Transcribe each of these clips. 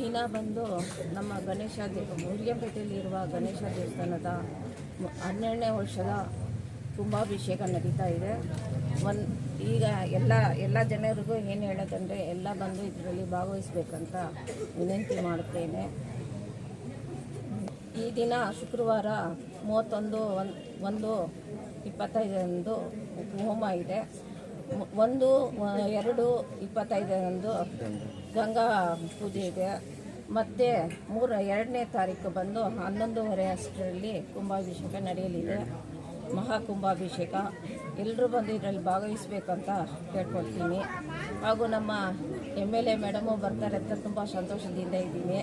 ದಿನ ಬಂದು ನಮ್ಮ ಗಣೇಶ ಮುರಿಯಂಪೇಟೆಯಲ್ಲಿರುವ ಗಣೇಶ ದೇವಸ್ಥಾನದ 12ನೇ ವರ್ಷದ ಕುಂಭಾಭಿಷೇಕ ನಡೀತಾ ಇದೆ. ಈಗ ಎಲ್ಲ ಜನರಿಗೂ ಏನು ಹೇಳೋದಂದರೆ ಎಲ್ಲ ಬಂದು ಇದರಲ್ಲಿ ಭಾಗವಹಿಸಬೇಕಂತ ವಿನಂತಿ ಮಾಡುತ್ತೇನೆ. ಈ ದಿನ ಶುಕ್ರವಾರ 31/1/25 ಹೋಮ ಇದೆ. 1/2/25 ಗಂಗಾ ಪೂಜೆ ಇದೆ. ಮತ್ತು 2ನೇ ತಾರೀಕು ಬಂದು 11:30 ಅಷ್ಟರಲ್ಲಿ ಕುಂಭಾಭಿಷೇಕ ನಡೆಯಲಿದೆ. ಮಹಾಕುಂಭಾಭಿಷೇಕ ಎಲ್ಲರೂ ಬಂದು ಇದರಲ್ಲಿ ಭಾಗವಹಿಸಬೇಕಂತ ಕೇಳ್ಕೊಳ್ತೀನಿ. ಹಾಗೂ ನಮ್ಮ MLA ಮೇಡಮು ಬರ್ತಾರೆ ಅಂತ ತುಂಬ ಸಂತೋಷದಿಂದ ಇದ್ದೀನಿ.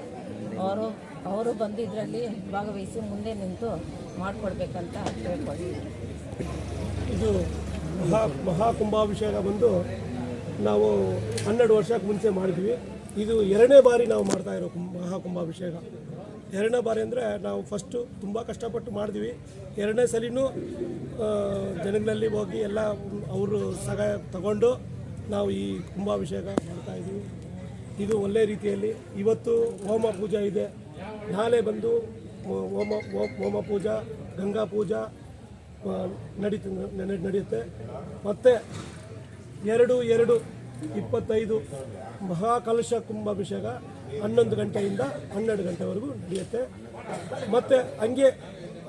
ಅವರು ಬಂದು ಇದರಲ್ಲಿ ಭಾಗವಹಿಸಿ ಮುಂದೆ ನಿಂತು ಮಾಡಿಕೊಡ್ಬೇಕಂತ ಕೇಳ್ಕೊಳ್ತೀನಿ. ಇದು ಮಹಾಕುಂಭಾಭಿಷೇಕ ಬಂದು ನಾವು 12 ವರ್ಷಕ್ಕೆ ಮುಂಚೆ ಮಾಡಿದ್ವಿ. ಇದು 2ನೇ ಬಾರಿ ನಾವು ಮಾಡ್ತಾ ಇರೋ ಮಹಾಕುಂಭಾಭಿಷೇಕ. 2ನೇ ಬಾರಿ ಅಂದರೆ ನಾವು ಫಸ್ಟು ತುಂಬ ಕಷ್ಟಪಟ್ಟು ಮಾಡಿದ್ವಿ. 2ನೇ ಸಲಿನೂ ಜನಗಳಲ್ಲಿ ಹೋಗಿ ಎಲ್ಲ ಅವರು ಸಹಾಯ ತಗೊಂಡು ನಾವು ಈ ಕುಂಭಾಭಿಷೇಕ ಮಾಡ್ತಾಯಿದ್ದೀವಿ. ಇದು ಒಳ್ಳೆಯ ರೀತಿಯಲ್ಲಿ ಇವತ್ತು ಹೋಮ ಪೂಜೆ ಇದೆ. ನಾಳೆ ಬಂದು ಹೋಮ ಪೂಜಾ, ಗಂಗಾ ಪೂಜಾ ನಡೆಯುತ್ತೆ. ಮತ್ತು 2/2/25 ಮಹಾಕಲಶ ಕುಂಭಾಭಿಷೇಕ 11 ಗಂಟೆಯಿಂದ 12 ಗಂಟೆವರೆಗೂ ನಡೆಯುತ್ತೆ. ಮತ್ತು ಹಂಗೆ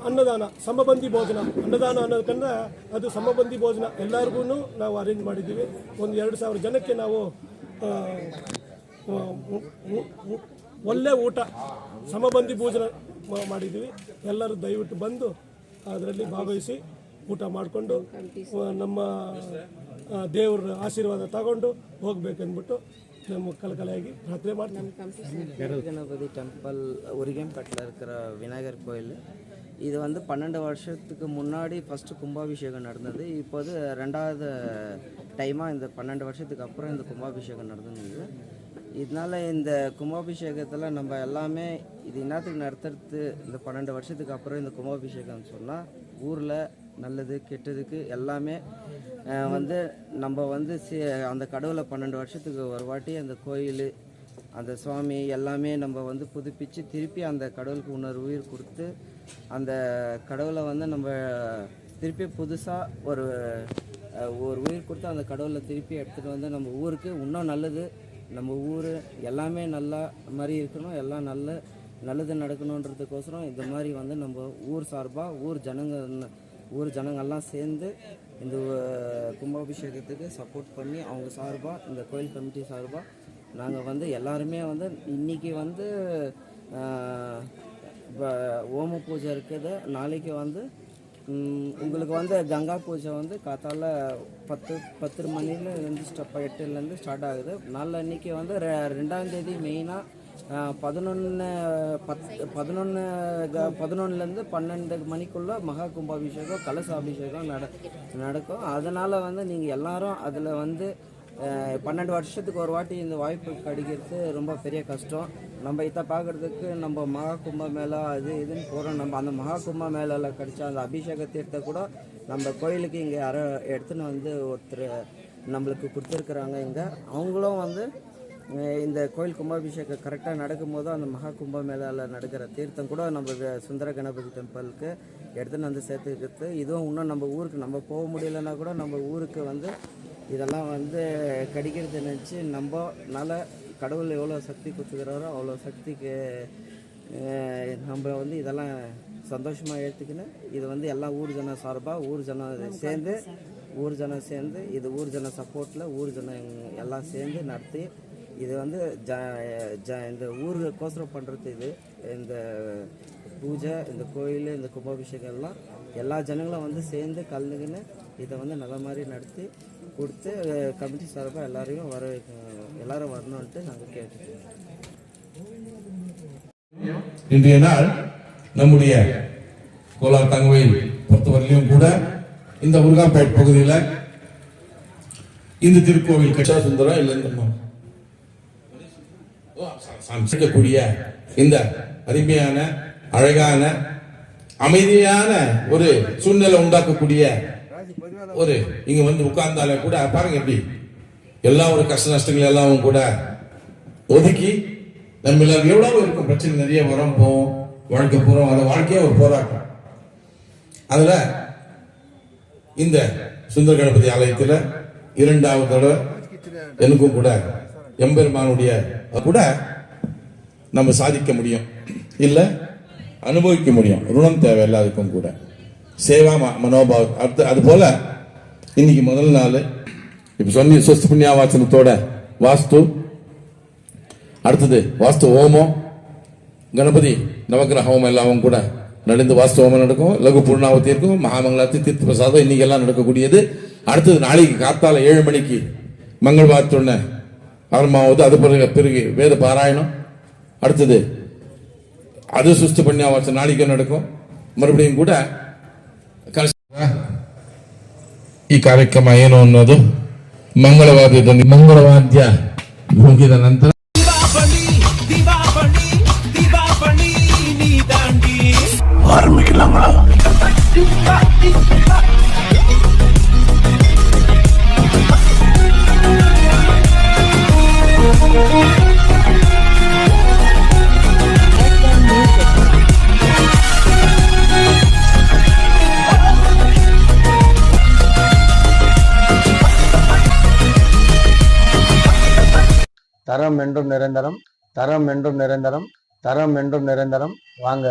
ಅನ್ನದಾನ, ಸಮಬಂದಿ ಭೋಜನ. ಅನ್ನದಾನ ಅನ್ನೋದಕ್ಕಂದ್ರೆ ಅದು ಸಮಬಂದಿ ಭೋಜನ ಎಲ್ಲರಿಗೂ ನಾವು ಅರೇಂಜ್ ಮಾಡಿದ್ದೀವಿ. ಒಂದು 2,000 ಜನಕ್ಕೆ ನಾವು ಒಳ್ಳೆ ಊಟ ಸಮಬಂದಿ ಭೋಜನ ಮಾಡಿದ್ದೀವಿ. ಎಲ್ಲರೂ ದಯವಿಟ್ಟು ಬಂದು ಅದರಲ್ಲಿ ಭಾಗವಹಿಸಿ ಊಟ ಮಾಡಿಕೊಂಡು ನಮ್ಮ ದೇವರ ಆಶೀರ್ವಾದ ತಗೊಂಡು ಹೋಗ್ಬೇಕಂದ್ಬಿಟ್ಟು நம்ம கலக்கலையாகி பிரார்த்தனை ಮಾಡ್ತೀವಿ. கணபதி டெம்பிள் உரிகம்பேட்டில் இருக்கிற விநாயகர் கோயில். இது வந்து 12 வருஷத்துக்கு முன்னாடி ஃபஸ்ட்டு கும்பாபிஷேகம் நடந்தது. இப்போது 2வது டைமாக இந்த 12 வருஷத்துக்கு அப்புறம் இந்த கும்பாபிஷேகம் நடந்தது. இதனால் இந்த கும்பாபிஷேகத்தில் நம்ம எல்லாமே இது என்னத்துக்கு நடத்துறது, இந்த 12 வருஷத்துக்கு அப்புறம் இந்த கும்பாபிஷேகம்னு சொன்னால் ஊரில் நல்லது கெட்டதுக்கு எல்லாமே வந்து நம்ம வந்து அந்த கடவுளை 12 வருஷத்துக்கு ஒரு வாட்டி அந்த கோயில் அந்த சுவாமி எல்லாமே நம்ம வந்து புதுப்பித்து திருப்பி அந்த கடவுளுக்கு இன்னொரு உயிர் கொடுத்து அந்த கடவுளை வந்து நம்ம திருப்பி புதுசாக ஒரு உயிர் கொடுத்து அந்த கடவுளை திருப்பி எடுத்துகிட்டு வந்து நம்ம ஊருக்கு இன்னும் நல்லது, நம்ம ஊர் எல்லாமே நல்லா மாதிரி இருக்கணும், எல்லாம் நல்லது நடக்கணுன்றதுக்கோசரம் இந்த மாதிரி வந்து நம்ம ஊர் சார்பாக ஊர் ஜனங்கள்லாம் சேர்ந்து இந்த கும்பாபிஷேகத்துக்கு சப்போர்ட் பண்ணி அவங்க சார்பாக இந்த கோயில் கமிட்டி சார்பாக நாங்கள் வந்து எல்லாருமே வந்து இன்றைக்கி வந்து ஓம பூஜை இருக்குது. நாளைக்கு வந்து உங்களுக்கு வந்து கங்கா பூஜை வந்து காத்தால 10 மணிலேருந்து 8லேருந்து ஸ்டார்ட் ஆகுது. நாளை அன்றைக்கி வந்து 2ஆம் தேதி மெயினாக 11லேருந்து 12 மணிக்குள்ளே மகா கும்பாபிஷேகம் கலசாபிஷேகம் நடக்கும். அதனால் வந்து நீங்கள் எல்லாரும் அதில் வந்து 12 வருஷத்துக்கு ஒரு வாட்டி இந்த வாய்ப்பு கிடைக்கிறது ரொம்ப பெரிய கஷ்டம். நம்ம இதை பார்க்குறதுக்கு நம்ம மகா கும்ப மேளா அது இதுன்னு போகிறோம். நம்ம அந்த மகா கும்ப மேளாவில் கிடைச்ச அந்த அபிஷேக தீர்த்தை கூட நம்ம கோயிலுக்கு இங்கே யாரோ எடுத்துன்னு வந்து ஒருத்தர் நம்மளுக்கு கொடுத்துருக்குறாங்க. இங்கே அவங்களும் வந்து இந்த கோயில் கும்பாபிஷேகம் கரெக்டாக நடக்கும்போது அந்த மகா கும்ப மேளாவில் நடக்கிற தீர்த்தம் கூட நம்ம சுந்தர கணபதி டெம்பிளுக்கு எடுத்துன்னு வந்து சேர்த்துக்கிறது. இதுவும் இன்னும் நம்ம ஊருக்கு நம்ம போக முடியலன்னா கூட நம்ம ஊருக்கு வந்து இதெல்லாம் வந்து கிடைக்கிறது நினச்சி நம்மனால கடவுள் எவ்வளோ சக்தி கொடுத்துக்கிறாரோ அவ்வளோ சக்திக்கு நம்ம வந்து இதெல்லாம் சந்தோஷமாக எடுத்துக்கின்னு இது வந்து எல்லா ஊர் ஜன சார்பாக ஊர் ஜனம் சேர்ந்து இது ஊர் ஜன சப்போர்ட்டில் ஊர் ஜனம் எல்லாம் சேர்ந்து நடத்தி இது வந்து இந்த ஊருக்கோசரம் பண்ணுறது. இது இந்த பூஜை, இந்த கோயில், இந்த கும்பாபிஷேகம் எல்லாம் எல்லா ஜனங்களும் வந்து சேர்ந்து கலந்துக்கின்னு இதை வந்து நல்ல மாதிரி நடத்தி கொடுத்து கமிட்டி சார்பாக எல்லாரும் வரணும்ன்ட்டு நாங்கள் கேட்டுக்கிறோம். இன்றைய நாள் நம்முடைய கோலார் தங்கவேல் பொறுத்தவரையிலும் கூட இந்த முருகாம்பேட் பகுதியில் இந்த திருக்கோவில் கட்சா சுந்தரம் இல்லைன்னு கூடிய இந்த அருமையான அழகான அமைதியான ஒரு சூழ்நிலை உண்டாக்கக்கூடிய ஒரு இங்க வந்து உட்கார்ந்தாலே கூட பாருங்க எப்படி எல்லா ஒரு கஷ்ட நஷ்டங்கள் எல்லாம் கூட ஒதுக்கி நம்ம எல்லாரும் எவ்வளவு இருக்கும் பிரச்சனை, நிறைய வரும் போவோம், வாழ்க்கை போறோம், அந்த வாழ்க்கையே ஒரு போராட்டம். அதுல இந்த சுந்தர கணபதி ஆலயத்தில் 2வது தடவை எனக்கும் கூட எம்பெருமானுடைய கூட நம்ம சாதிக்க முடியும், இல்ல அனுபவிக்க முடியும். ருணம் தேவை எல்லாருக்கும் கூட, சேவா மனோபாவம். அடுத்து அது போல இன்னைக்கு முதல் நாள் இப்ப சொன்னி சொஸ்து புண்ணியாவாச்சனத்தோட வாஸ்து, அடுத்தது வாஸ்து ஹோமம், கணபதி நவக்கிரக ஹோமம் எல்லாம் கூட நடந்து வாஸ்து ஹோமம் நடக்கும், லகு பூர்ணாவதி இருக்கும், மகாமங்களாத்தி தீர்த்த பிரசாதம் இன்னைக்கு எல்லாம் நடக்கக்கூடியது. அடுத்தது நாளைக்கு காத்தால 7 மணிக்கு மங்களவாரத்தொன்ன ஆரம்பமாவது, அது பிறகு வேத பாராயணம், அடுத்தது ಅದು ಸುಸ್ತು ಪುಣ್ಯವಾಚ ನಾಳಿಗೆ ನಡಕು ಮರುಬಡಿಯೂ ಕೂಡ ಈ ಕಾರ್ಯಕ್ರಮ ಏನು ಅನ್ನೋದು ಮಂಗಳವಾದ್ಯ ಮುಗಿದ ನಂತರ ஆரம்பிக்கலாங்களா? தரம் என்றும் நிரந்தரம், தரம் என்றும் நிரந்தரம், தரம் என்றும் நிரந்தரம். வாங்க.